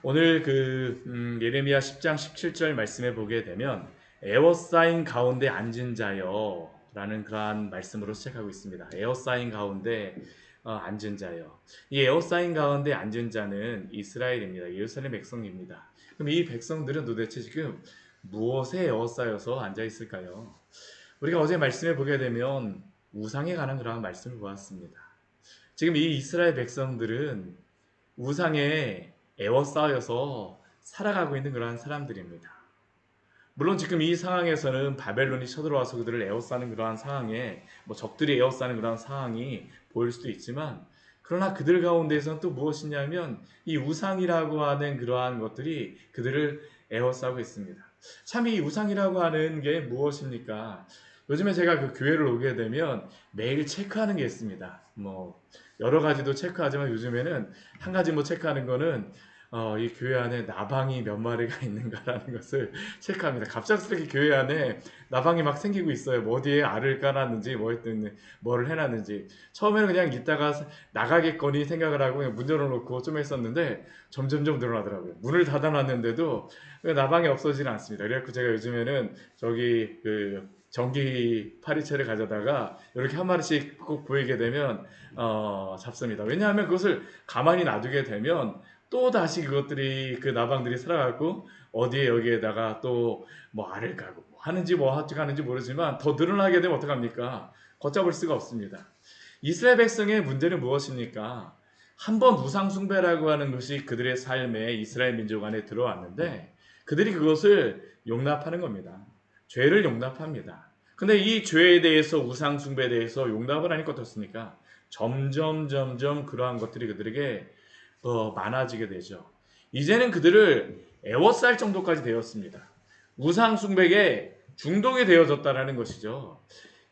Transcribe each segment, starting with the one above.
오늘 예레미야 10장 17절 말씀에 보게 되면 에워싸인 가운데 앉은 자여 라는 그러한 말씀으로 시작하고 있습니다. 에워싸인 가운데 앉은 자여. 이 에워싸인 가운데 앉은 자는 이스라엘입니다. 예루살렘 백성입니다. 그럼 이 백성들은 도대체 지금 무엇에 에워싸여서 앉아 있을까요? 우리가 어제 말씀에 보게 되면 우상에 관한 그러한 말씀을 보았습니다. 지금 이 이스라엘 백성들은 우상에 에워싸여서 살아가고 있는 그러한 사람들입니다. 물론 지금 이 상황에서는 바벨론이 쳐들어와서 그들을 에워싸는 그러한 상황에 적들이 에워싸는 그러한 상황이 보일 수도 있지만, 그러나 그들 가운데에서는 또 무엇이냐면 이 우상이라고 하는 그러한 것들이 그들을 에워싸고 있습니다. 참 이 우상이라고 하는 게 무엇입니까? 요즘에 제가 그 교회를 오게 되면 매일 체크하는 게 있습니다. 여러 가지도 체크하지만 요즘에는 한 가지 체크하는 거는 이 교회 안에 나방이 몇 마리가 있는가라는 것을 체크합니다. 갑작스럽게 교회 안에 나방이 막 생기고 있어요. 어디에 알을 까놨는지 뭐를 해놨는지. 처음에는 그냥 있다가 나가겠거니 생각을 하고 그냥 문 열어놓고 좀 했었는데 점점점 늘어나더라고요. 문을 닫아놨는데도 나방이 없어지는 않습니다. 그래서 제가 요즘에는 저기 전기 파리채를 가져다가 이렇게 한 마리씩 꼭 보이게 되면 잡습니다. 왜냐하면 그것을 가만히 놔두게 되면 또 다시 그것들이 그 나방들이 살아가고 어디에 여기에다가 또 알을 까고 하는지 하는지 모르지만 더 늘어나게 되면 어떡합니까? 걷잡을 수가 없습니다. 이스라엘 백성의 문제는 무엇입니까? 한번 우상 숭배라고 하는 것이 그들의 삶에 이스라엘 민족 안에 들어왔는데 그들이 그것을 용납하는 겁니다. 죄를 용납합니다. 근데 이 죄에 대해서 우상 숭배에 대해서 용납을 하니까 어떻습니까? 점점 그러한 것들이 그들에게 많아지게 되죠. 이제는 그들을 애워쌀 정도까지 되었습니다. 우상 숭배에 중독이 되어졌다라는 것이죠.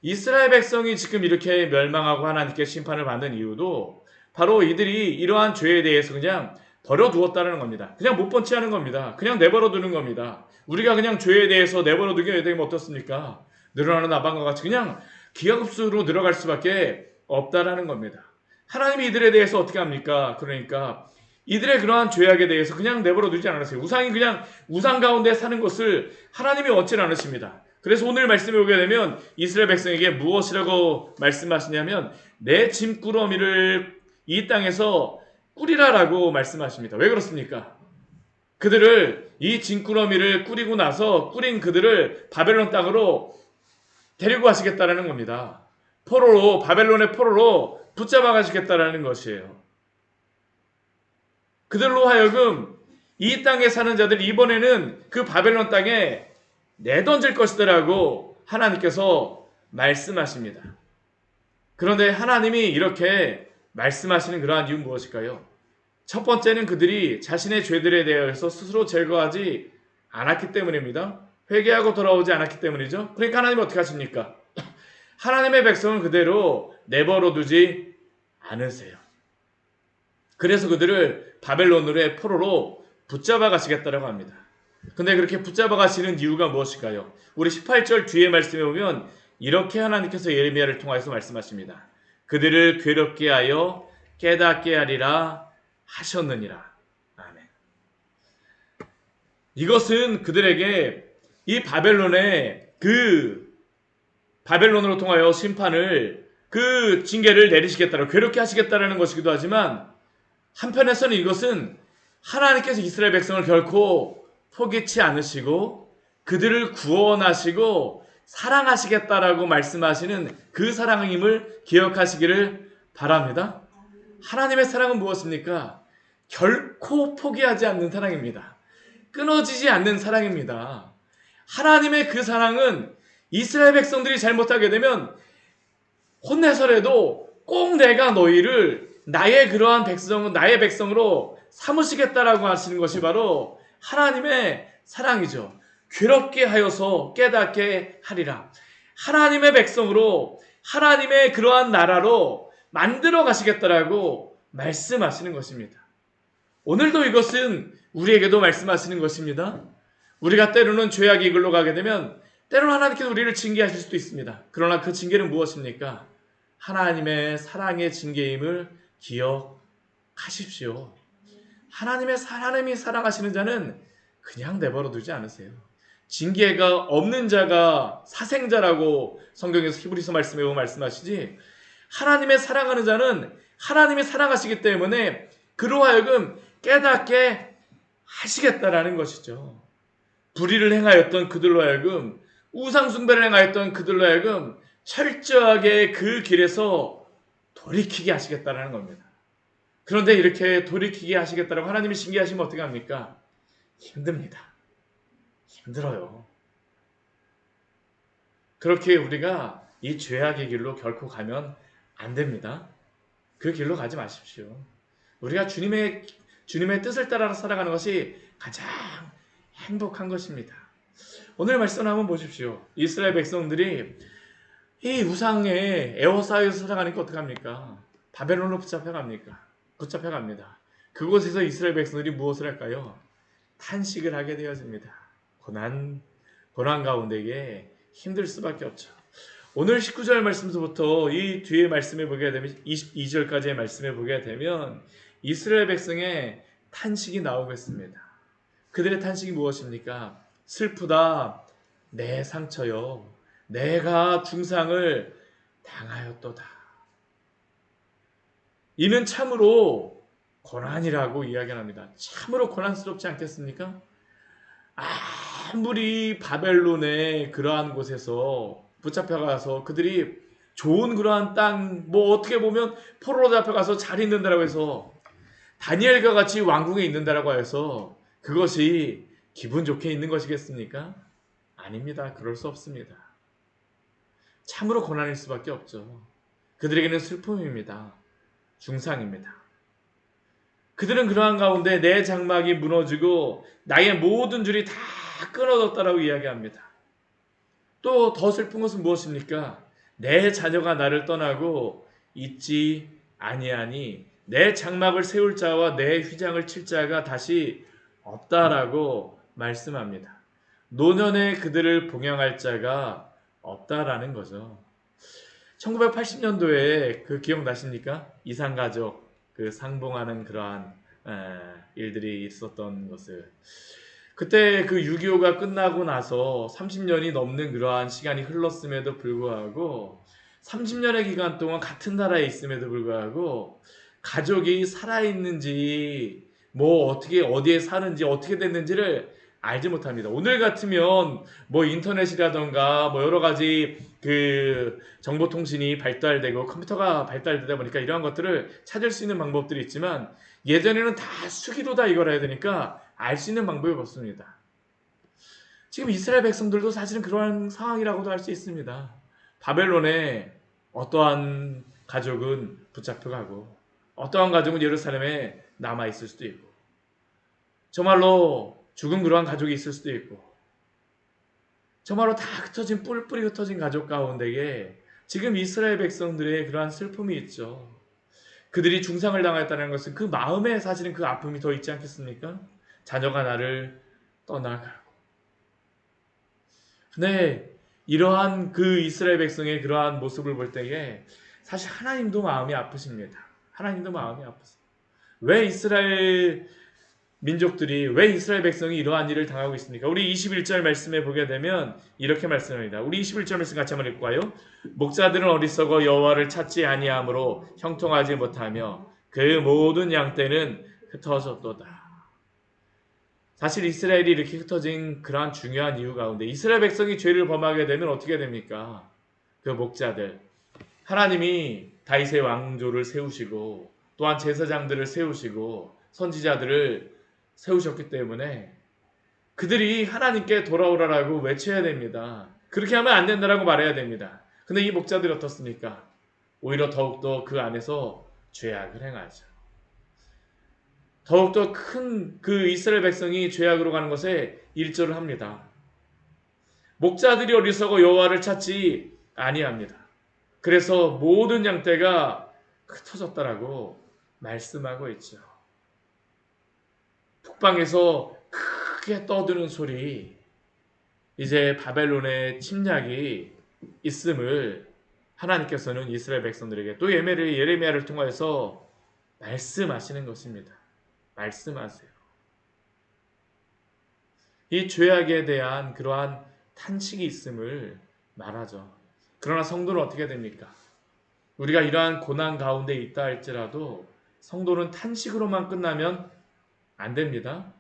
이스라엘 백성이 지금 이렇게 멸망하고 하나님께 심판을 받는 이유도 바로 이들이 이러한 죄에 대해서 그냥 버려두었다는 겁니다. 그냥 못 번치하는 겁니다. 그냥 내버려 두는 겁니다. 우리가 그냥 죄에 대해서 내버려 두게 되면 어떻습니까? 늘어나는 나방과 같이 그냥 기하급수로 늘어갈 수밖에 없다라는 겁니다. 하나님이 이들에 대해서 어떻게 합니까? 그러니까 이들의 그러한 죄악에 대해서 그냥 내버려 두지 않았어요. 우상이 그냥 우상 가운데 사는 것을 하나님이 원치 않으십니다. 그래서 오늘 말씀에 오게 되면 이스라엘 백성에게 무엇이라고 말씀하시냐면 내 짐꾸러미를 이 땅에서 꾸리라라고 말씀하십니다. 왜 그렇습니까? 그들을 이 짐꾸러미를 꾸리고 나서 꾸린 그들을 바벨론 땅으로 데리고 가시겠다라는 겁니다. 포로로, 바벨론의 포로로 붙잡아 가시겠다라는 것이에요. 그들로 하여금 이 땅에 사는 자들 이번에는 그 바벨론 땅에 내던질 것이다라고 하나님께서 말씀하십니다. 그런데 하나님이 이렇게 말씀하시는 그러한 이유는 무엇일까요? 첫 번째는 그들이 자신의 죄들에 대해서 스스로 제거하지 않았기 때문입니다. 회개하고 돌아오지 않았기 때문이죠. 그러니까 하나님은 어떻게 하십니까? 하나님의 백성은 그대로 내버려 두지 않으세요. 그래서 그들을 바벨론으로의 포로로 붙잡아 가시겠다고 합니다. 근데 그렇게 붙잡아 가시는 이유가 무엇일까요? 우리 18절 뒤에 말씀해 보면 이렇게 하나님께서 예레미야를 통해서 말씀하십니다. 그들을 괴롭게 하여 깨닫게 하리라 하셨느니라. 아멘. 이것은 그들에게 이 바벨론으로 통하여 심판을 징계를 내리시겠다고 괴롭게 하시겠다라는 것이기도 하지만 한편에서는 이것은 하나님께서 이스라엘 백성을 결코 포기치 않으시고 그들을 구원하시고 사랑하시겠다라고 말씀하시는 그 사랑임을 기억하시기를 바랍니다. 하나님의 사랑은 무엇입니까? 결코 포기하지 않는 사랑입니다. 끊어지지 않는 사랑입니다. 하나님의 그 사랑은 이스라엘 백성들이 잘못하게 되면 혼내서라도 꼭 내가 너희를 나의 백성으로 삼으시겠다라고 하시는 것이 바로 하나님의 사랑이죠. 괴롭게 하여서 깨닫게 하리라. 하나님의 백성으로 하나님의 그러한 나라로 만들어 가시겠다라고 말씀하시는 것입니다. 오늘도 이것은 우리에게도 말씀하시는 것입니다. 우리가 때로는 죄악이 이끌로 가게 되면 때로는 하나님께서 우리를 징계하실 수도 있습니다. 그러나 그 징계는 무엇입니까? 하나님의 사랑의 징계임을 기억하십시오. 하나님이 사랑하시는 자는 그냥 내버려 두지 않으세요. 징계가 없는 자가 사생자라고 성경에서 히브리서 말씀에 보면 말씀하시지, 하나님의 사랑하는 자는 하나님이 사랑하시기 때문에 그로 하여금 깨닫게 하시겠다라는 것이죠. 불의를 행하였던 그들로 하여금, 우상숭배를 행하였던 그들로 하여금 철저하게 그 길에서 돌이키게 하시겠다라는 겁니다. 그런데 이렇게 돌이키게 하시겠다라고 하나님이 징계하시면 어떻게 합니까? 힘듭니다. 힘들어요. 그렇게 우리가 이 죄악의 길로 결코 가면 안 됩니다. 그 길로 가지 마십시오. 우리가 주님의 뜻을 따라 살아가는 것이 가장 행복한 것입니다. 오늘 말씀 한번 보십시오. 이스라엘 백성들이 이 우상에 에워싸여서 살아가니까 어떡합니까? 바벨론으로 붙잡혀갑니다. 그곳에서 이스라엘 백성들이 무엇을 할까요? 탄식을 하게 되어집니다. 고난 가운데에 힘들 수밖에 없죠. 오늘 19절 말씀부터 이 뒤에 말씀을 보게 되면 22절까지의 말씀을 보게 되면 이스라엘 백성의 탄식이 나오겠습니다. 그들의 탄식이 무엇입니까? 슬프다, 내 상처요, 내가 중상을 당하였도다. 이는 참으로 고난이라고 이야기합니다. 참으로 고난스럽지 않겠습니까? 아무리 바벨론의 그러한 곳에서 붙잡혀가서 그들이 좋은 그러한 땅, 뭐 어떻게 보면 포로로 잡혀가서 잘 있는다라고 해서 다니엘과 같이 왕궁에 있는다라고 해서 그것이 기분 좋게 있는 것이겠습니까? 아닙니다. 그럴 수 없습니다. 참으로 고난일 수밖에 없죠. 그들에게는 슬픔입니다. 중상입니다. 그들은 그러한 가운데 내 장막이 무너지고 나의 모든 줄이 다 끊어졌다라고 이야기합니다. 또 더 슬픈 것은 무엇입니까? 내 자녀가 나를 떠나고 있지 아니하니 내 장막을 세울 자와 내 휘장을 칠 자가 다시 없다라고 말씀합니다. 노년에 그들을 봉양할 자가 없다라는 거죠. 1980년도에 그 기억나십니까? 이산가족 그 상봉하는 그러한 일들이 있었던 것을, 그때 그 6.25가 끝나고 나서 30년이 넘는 그러한 시간이 흘렀음에도 불구하고 30년의 기간 동안 같은 나라에 있음에도 불구하고 가족이 살아있는지 뭐 어떻게 어디에 사는지 어떻게 됐는지를 알지 못합니다. 오늘 같으면 뭐 인터넷이라던가 뭐 여러 가지 그 정보통신이 발달되고 컴퓨터가 발달되다 보니까 이러한 것들을 찾을 수 있는 방법들이 있지만 예전에는 다 수기로 다 이걸 해야 되니까 알 수 있는 방법이 없습니다. 지금 이스라엘 백성들도 사실은 그러한 상황이라고도 할 수 있습니다. 바벨론에 어떠한 가족은 붙잡혀가고 어떠한 가족은 예루살렘에 남아있을 수도 있고 정말로 죽은 그러한 가족이 있을 수도 있고 정말로 다 흩어진 뿔뿔이 흩어진 가족 가운데에 지금 이스라엘 백성들의 그러한 슬픔이 있죠. 그들이 중상을 당했다는 것은 그 마음에 사실은 그 아픔이 더 있지 않겠습니까? 자녀가 나를 떠나가고. 근데 이러한 그 이스라엘 백성의 그러한 모습을 볼 때에 사실 하나님도 마음이 아프십니다. 하나님도 마음이 아프십니다. 왜 이스라엘 민족들이, 왜 이스라엘 백성이 이러한 일을 당하고 있습니까? 우리 21절 말씀에 보게 되면 이렇게 말씀합니다. 우리 21절 말씀 같이 한번 읽고 가요. 목자들은 어리석어 여호와를 찾지 아니하므로 형통하지 못하며 그 모든 양떼는 흩어졌도다. 사실 이스라엘이 이렇게 흩어진 그러한 중요한 이유 가운데 이스라엘 백성이 죄를 범하게 되면 어떻게 됩니까? 그 목자들, 하나님이 다윗의 왕조를 세우시고 또한 제사장들을 세우시고 선지자들을 세우셨기 때문에 그들이 하나님께 돌아오라라고 외쳐야 됩니다. 그렇게 하면 안 된다라고 말해야 됩니다. 근데 이 목자들이 어떻습니까? 오히려 더욱더 그 안에서 죄악을 행하죠. 더욱더 큰 그 이스라엘 백성이 죄악으로 가는 것에 일조를 합니다. 목자들이 어리석어 여호와를 찾지 아니합니다. 그래서 모든 양떼가 흩어졌다라고 말씀하고 있죠. 북방에서 크게 떠드는 소리, 이제 바벨론의 침략이 있음을 하나님께서는 이스라엘 백성들에게 또 예레미야를 통하여서 말씀하시는 것입니다. 말씀하세요. 이 죄악에 대한 그러한 탄식이 있음을 말하죠. 그러나 성도는 어떻게 됩니까? 우리가 이러한 고난 가운데 있다 할지라도 성도는 탄식으로만 끝나면 안 됩니다.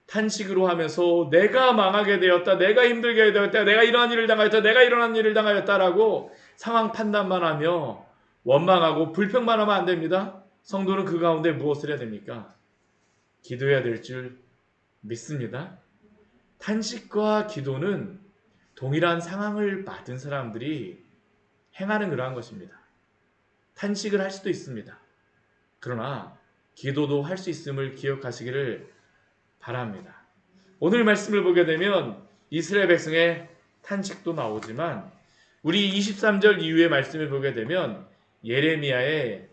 탄식으로 하면서 내가 망하게 되었다, 내가 힘들게 되었다, 내가 이러한 일을 당하였다, 내가 이러한 일을 당하였다라고 상황 판단만 하며 원망하고 불평만 하면 안 됩니다. 성도는 그 가운데 무엇을 해야 됩니까? 기도해야 될 줄 믿습니다. 탄식과 기도는 동일한 상황을 받은 사람들이 행하는 그러한 것입니다. 탄식을 할 수도 있습니다. 그러나 기도도 할 수 있음을 기억하시기를 바랍니다. 오늘 말씀을 보게 되면 이스라엘 백성의 탄식도 나오지만 우리 23절 이후의 말씀을 보게 되면 예레미야의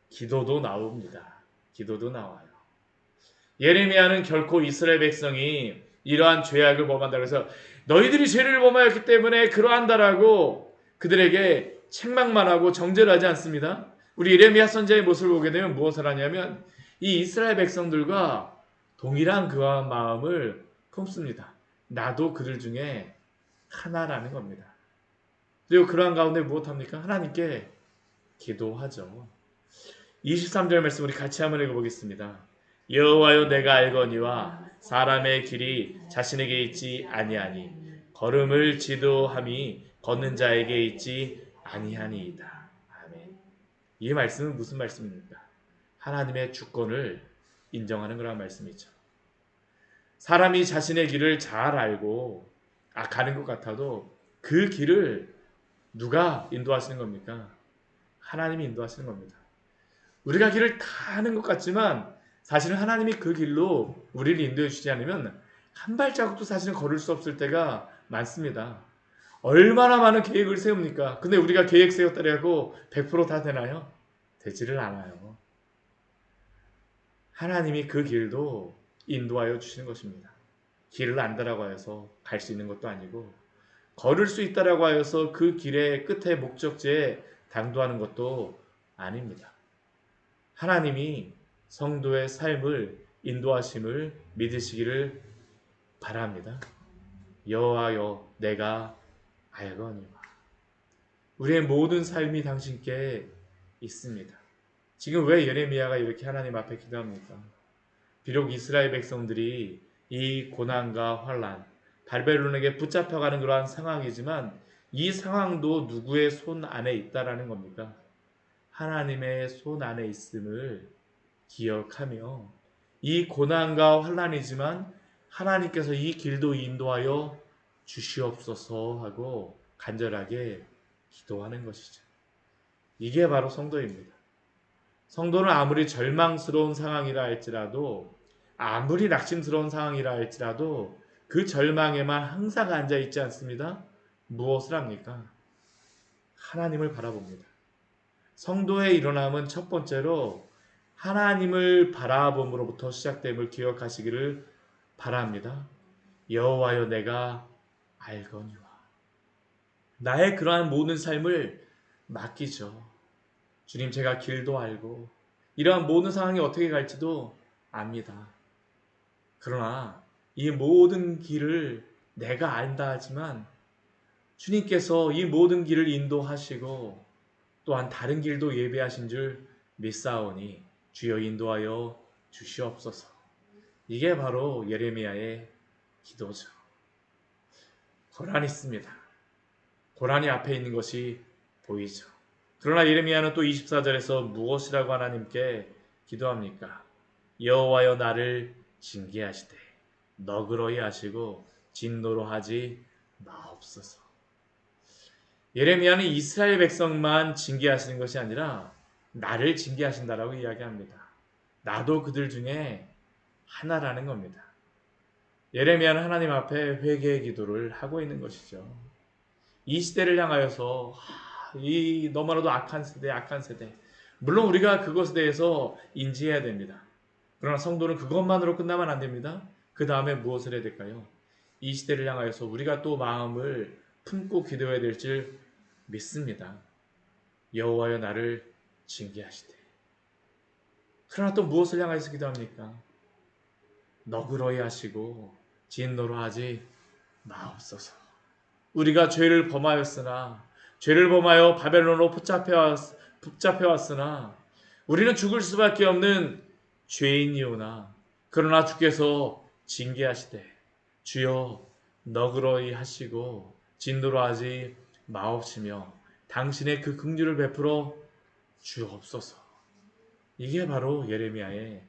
기도도 나옵니다. 기도도 나와요. 예레미야는 결코 이스라엘 백성이 이러한 죄악을 범한다고 해서 너희들이 죄를 범하였기 때문에 그러한다라고 그들에게 책망만 하고 정죄를 하지 않습니다. 우리 예레미야 선지자의 모습을 보게 되면 무엇을 하냐면 이 이스라엘 백성들과 동일한 그와 마음을 품습니다. 나도 그들 중에 하나라는 겁니다. 그리고 그러한 가운데 무엇합니까? 하나님께 기도하죠. 23절 말씀 우리 같이 한번 읽어보겠습니다. 여호와여 내가 알거니와 사람의 길이 자신에게 있지 아니하니 걸음을 지도함이 걷는 자에게 있지 아니하니이다. 아멘. 이 말씀은 무슨 말씀입니까? 하나님의 주권을 인정하는 그런 말씀이죠. 사람이 자신의 길을 잘 알고 가는 것 같아도 그 길을 누가 인도하시는 겁니까? 하나님이 인도하시는 겁니다. 우리가 길을 다 아는 것 같지만 사실은 하나님이 그 길로 우리를 인도해 주지 않으면 한 발자국도 사실은 걸을 수 없을 때가 많습니다. 얼마나 많은 계획을 세웁니까? 근데 우리가 계획 세웠다고 100%다 되나요? 되지를 않아요. 하나님이 그 길도 인도하여 주시는 것입니다. 길을 안다라고 해서 갈 수 있는 것도 아니고 걸을 수 있다라고 하여서 그 길의 끝에 목적지에 당도하는 것도 아닙니다. 하나님이 성도의 삶을 인도하심을 믿으시기를 바랍니다. 여호와여 내가 알거니와 우리의 모든 삶이 당신께 있습니다. 지금 왜 예레미야가 이렇게 하나님 앞에 기도합니까? 비록 이스라엘 백성들이 이 고난과 환난, 바벨론에게 붙잡혀가는 그러한 상황이지만 이 상황도 누구의 손 안에 있다라는 겁니까? 하나님의 손 안에 있음을 기억하며 이 고난과 환난이지만 하나님께서 이 길도 인도하여 주시옵소서 하고 간절하게 기도하는 것이죠. 이게 바로 성도입니다. 성도는 아무리 절망스러운 상황이라 할지라도 아무리 낙심스러운 상황이라 할지라도 그 절망에만 항상 앉아 있지 않습니다. 무엇을 합니까? 하나님을 바라봅니다. 성도의 일어남은 첫 번째로 하나님을 바라봄으로부터 시작됨을 기억하시기를 바랍니다. 여호와여 내가 알거니와 나의 그러한 모든 삶을 맡기죠. 주님 제가 길도 알고 이러한 모든 상황이 어떻게 갈지도 압니다. 그러나 이 모든 길을 내가 안다 하지만 주님께서 이 모든 길을 인도하시고 또한 다른 길도 예배하신 줄 믿사오니 주여 인도하여 주시옵소서. 이게 바로 예레미야의 기도죠. 고난이 있습니다. 고난이 앞에 있는 것이 보이죠. 그러나 예레미야는 또 24절에서 무엇이라고 하나님께 기도합니까? 여호와여 나를 징계하시되 너그러이 하시고 진노로 하지 마옵소서. 예레미야는 이스라엘 백성만 징계하시는 것이 아니라 나를 징계하신다라고 이야기합니다. 나도 그들 중에 하나라는 겁니다. 예레미야는 하나님 앞에 회개의 기도를 하고 있는 것이죠. 이 시대를 향하여서 이 너무나도 악한 세대. 물론 우리가 그것에 대해서 인지해야 됩니다. 그러나 성도는 그것만으로 끝나면 안 됩니다. 그 다음에 무엇을 해야 될까요? 이 시대를 향하여서 우리가 또 마음을 품고 기도해야 될 줄 믿습니다. 여호와여 나를 징계하시되. 그러나 또 무엇을 향하여서 기도합니까? 너그러이 하시고 진노로 하지 마옵소서. 우리가 죄를 범하였으나 죄를 범하여 바벨론으로 붙잡혀왔으나 우리는 죽을 수밖에 없는 죄인이오나 그러나 주께서 징계하시되 주여 너그러이 하시고 진노로 하지 마옵시며 당신의 그 긍휼을 베풀어 주옵소서. 이게 바로 예레미야의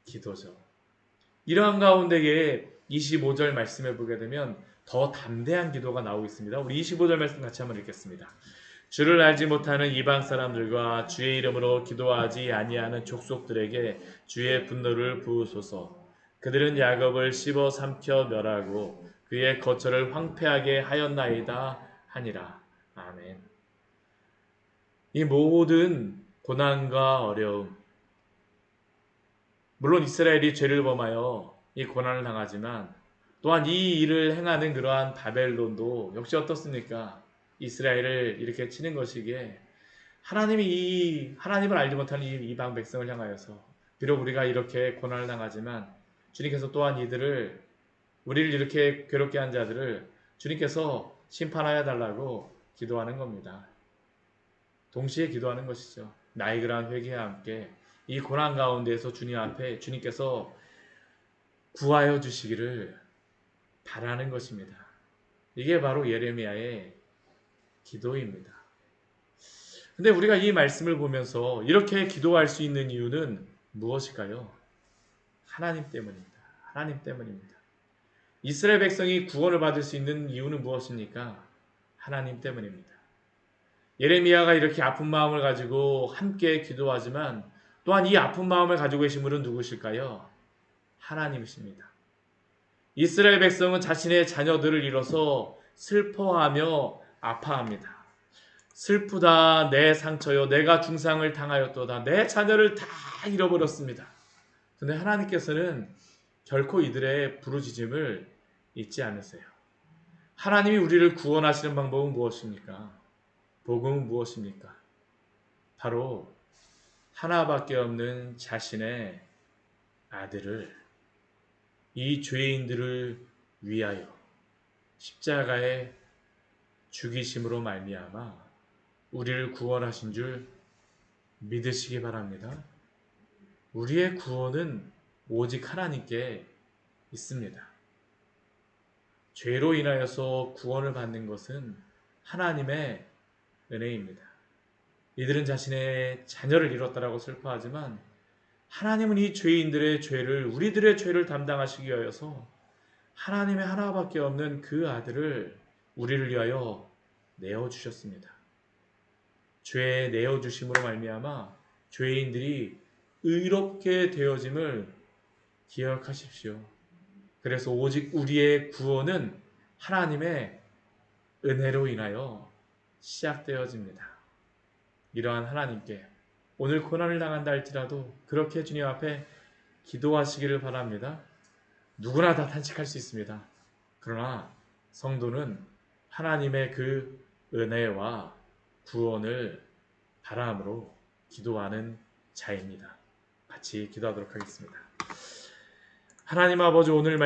기도죠. 이러한 가운데에 25절 말씀을 보게 되면 더 담대한 기도가 나오고 있습니다. 우리 25절 말씀 같이 한번 읽겠습니다. 주를 알지 못하는 이방 사람들과 주의 이름으로 기도하지 아니하는 족속들에게 주의 분노를 부으소서. 그들은 야곱을 씹어 삼켜 멸하고 그의 거처를 황폐하게 하였나이다 하니라. 아멘. 이 모든 고난과 어려움, 물론 이스라엘이 죄를 범하여 이 고난을 당하지만 또한 이 일을 행하는 그러한 바벨론도 역시 어떻습니까? 이스라엘을 이렇게 치는 것이기에 하나님을 알지 못하는 이 이방 백성을 향하여서 비록 우리가 이렇게 고난을 당하지만 주님께서 또한 우리를 이렇게 괴롭게 한 자들을 주님께서 심판하여 달라고 기도하는 겁니다. 동시에 기도하는 것이죠. 나의 그러한 회개와 함께 이 고난 가운데에서 주님 앞에 주님께서 구하여 주시기를 바라는 것입니다. 이게 바로 예레미야의 기도입니다. 근데 우리가 이 말씀을 보면서 이렇게 기도할 수 있는 이유는 무엇일까요? 하나님 때문입니다. 하나님 때문입니다. 이스라엘 백성이 구원을 받을 수 있는 이유는 무엇입니까? 하나님 때문입니다. 예레미야가 이렇게 아픈 마음을 가지고 함께 기도하지만 또한 이 아픈 마음을 가지고 계신 분은 누구실까요? 하나님이십니다. 이스라엘 백성은 자신의 자녀들을 잃어서 슬퍼하며 아파합니다. 슬프다 내 상처요 내가 중상을 당하였도다 내 자녀를 다 잃어버렸습니다. 그런데 하나님께서는 결코 이들의 부르짖음을 잊지 않으세요. 하나님이 우리를 구원하시는 방법은 무엇입니까? 복음은 무엇입니까? 바로 하나밖에 없는 자신의 아들을 이 죄인들을 위하여 십자가에 죽이심으로 말미암아 우리를 구원하신 줄 믿으시기 바랍니다. 우리의 구원은 오직 하나님께 있습니다. 죄로 인하여서 구원을 받는 것은 하나님의 은혜입니다. 이들은 자신의 자녀를 잃었다라고 슬퍼하지만 하나님은 이 죄인들의 죄를 우리들의 죄를 담당하시기 위하여서 하나님의 하나밖에 없는 그 아들을 우리를 위하여 내어주셨습니다. 죄에 내어주심으로 말미암아 죄인들이 의롭게 되어짐을 기억하십시오. 그래서 오직 우리의 구원은 하나님의 은혜로 인하여 시작되어집니다. 이러한 하나님께 오늘 고난을 당한다 할지라도 그렇게 주님 앞에 기도하시기를 바랍니다. 누구나 다 탄식할 수 있습니다. 그러나 성도는 하나님의 그 은혜와 구원을 바람으로 기도하는 자입니다. 같이 기도하도록 하겠습니다. 하나님 아버지 오늘